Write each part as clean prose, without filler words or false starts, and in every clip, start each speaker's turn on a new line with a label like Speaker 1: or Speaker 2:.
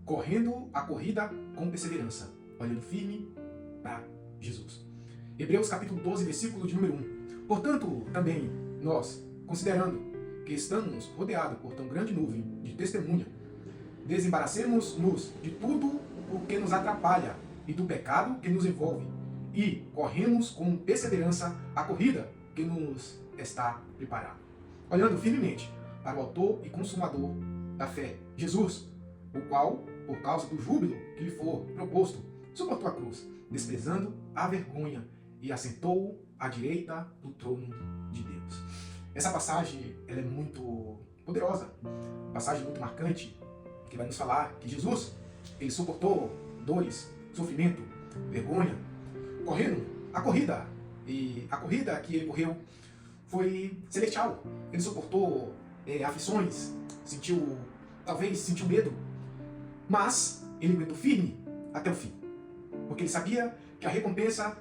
Speaker 1: correndo a corrida com perseverança, olhando firme para Jesus. Hebreus capítulo 12, versículo de número 1. Portanto, também nós, considerando que estamos rodeados por tão grande nuvem de testemunha, desembaracemos-nos de tudo o que nos atrapalha e do pecado que nos envolve, e corremos com perseverança a corrida que nos está preparada, olhando firmemente para o autor e consumador da fé, Jesus, o qual, por causa do júbilo que lhe for proposto, suportou a cruz, desprezando a vergonha, e assentou à direita do trono de Deus. Essa passagem ela é muito poderosa, passagem muito marcante, que vai nos falar que Jesus ele suportou dores, sofrimento, vergonha, correndo a corrida. E a corrida que ele correu foi celestial. Ele suportou aflições, talvez sentiu medo, mas ele aguentou firme até o fim, porque ele sabia que a recompensa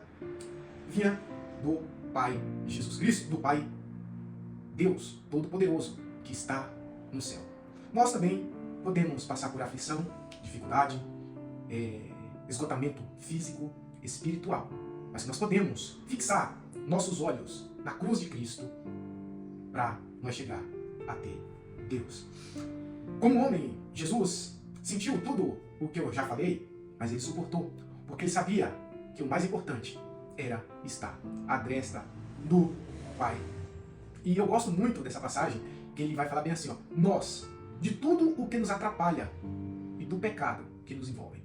Speaker 1: vinha do Pai Jesus Cristo, do Pai Deus Todo-Poderoso que está no céu. Nós também podemos passar por aflição, dificuldade, esgotamento físico, espiritual, mas nós podemos fixar nossos olhos na cruz de Cristo para nós chegar até Deus. Como homem, Jesus sentiu tudo o que eu já falei, mas ele suportou, porque ele sabia que o mais importante era estar à destra do Pai. E eu gosto muito dessa passagem, que ele vai falar bem assim, ó, nós, de tudo o que nos atrapalha e do pecado que nos envolve.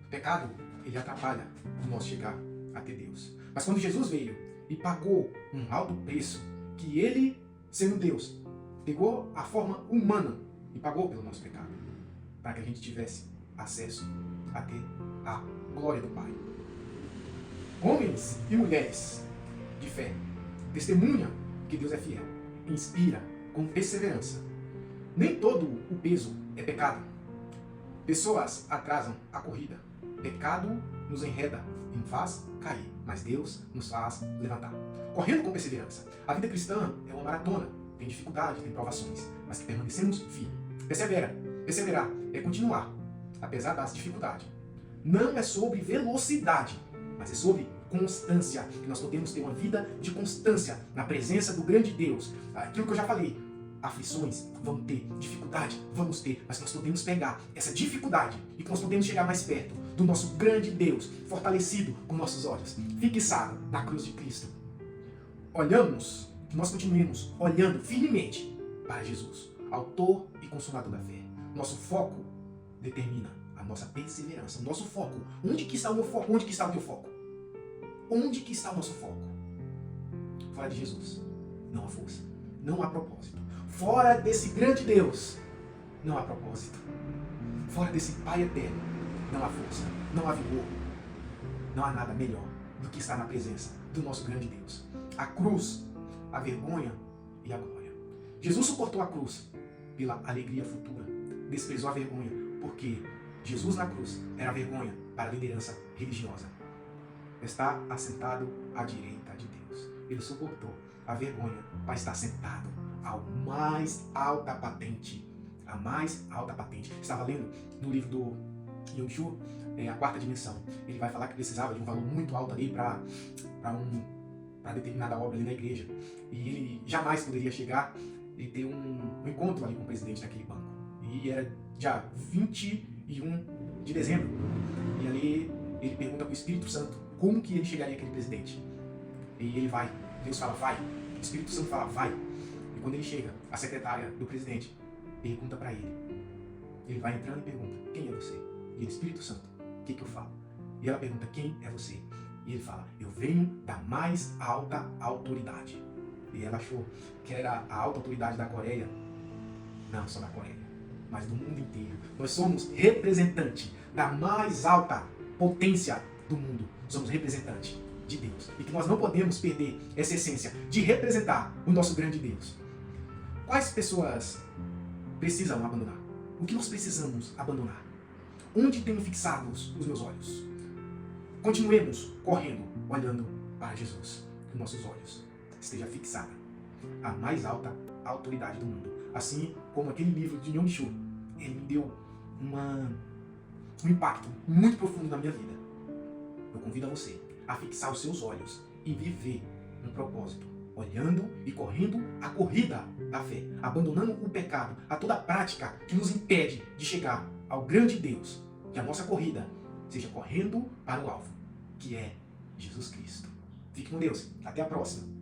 Speaker 1: O pecado, ele atrapalha nós chegar até Deus. Mas quando Jesus veio e pagou um alto preço, que ele, sendo Deus, pegou a forma humana e pagou pelo nosso pecado, para que a gente tivesse acesso até a glória do Pai. Homens e mulheres de fé testemunham que Deus é fiel, inspira com perseverança. Nem todo o peso é pecado. Pessoas atrasam a corrida. Pecado nos enreda e nos faz cair, mas Deus nos faz levantar. Correndo com perseverança. A vida cristã é uma maratona. Tem dificuldade, tem provações, mas que permanecemos firmes. Perseverar é continuar, apesar das dificuldades. Não é sobre velocidade, mas é sobre constância, que nós podemos ter uma vida de constância na presença do grande Deus. Aquilo que eu já falei, aflições vão ter, dificuldade vamos ter, mas nós podemos pegar essa dificuldade e que nós podemos chegar mais perto do nosso grande Deus, fortalecido com nossos olhos, fixado na cruz de Cristo. Olhamos, que nós continuemos olhando firmemente para Jesus, autor e consumador da fé. Nosso foco determina a nossa perseverança. O nosso foco. Onde que está o meu foco? Onde que está o teu foco? Onde que está o nosso foco? Fora de Jesus, não há força, não há propósito. Fora desse grande Deus, não há propósito. Fora desse Pai eterno, não há força, não há vigor. Não há nada melhor do que estar na presença do nosso grande Deus. A cruz, a vergonha e a glória. Jesus suportou a cruz pela alegria futura. Desprezou a vergonha, porque Jesus na cruz era a vergonha para a liderança religiosa. Está assentado à direita de Deus. Ele suportou a vergonha para estar sentado ao mais alta patente. A mais alta patente. Estava lendo no livro do Yonshu, a quarta dimensão. Ele vai falar que precisava de um valor muito alto ali para determinada obra ali na igreja. E ele jamais poderia chegar e ter um encontro ali com o presidente daquele banco. E era dia 21 de dezembro. E ali ele pergunta para o Espírito Santo como que ele chegaria àquele presidente. E ele vai. Deus fala, vai. O Espírito Santo fala, vai. E quando ele chega, a secretária do presidente pergunta para ele. Ele vai entrando e pergunta, quem é você? E ele, Espírito Santo, o que eu falo? E ela pergunta, quem é você? E ele fala, eu venho da mais alta autoridade. E ela achou que era a alta autoridade da Coreia. Não só da Coreia, mas do mundo inteiro. Nós somos representante da mais alta potência do mundo. Somos representante de Deus. E que nós não podemos perder essa essência de representar o nosso grande Deus. Quais pessoas precisam abandonar? O que nós precisamos abandonar? Onde tenho fixados os meus olhos? Continuemos correndo, olhando para Jesus. Que nossos olhos estejam fixados à mais alta autoridade do mundo. Assim como aquele livro de Yonshu, ele me deu um impacto muito profundo na minha vida. Eu convido a você a fixar os seus olhos e viver um propósito, olhando e correndo a corrida da fé, abandonando o pecado, a toda prática que nos impede de chegar ao grande Deus. Que a nossa corrida seja correndo para o alvo, que é Jesus Cristo. Fique com Deus. Até a próxima.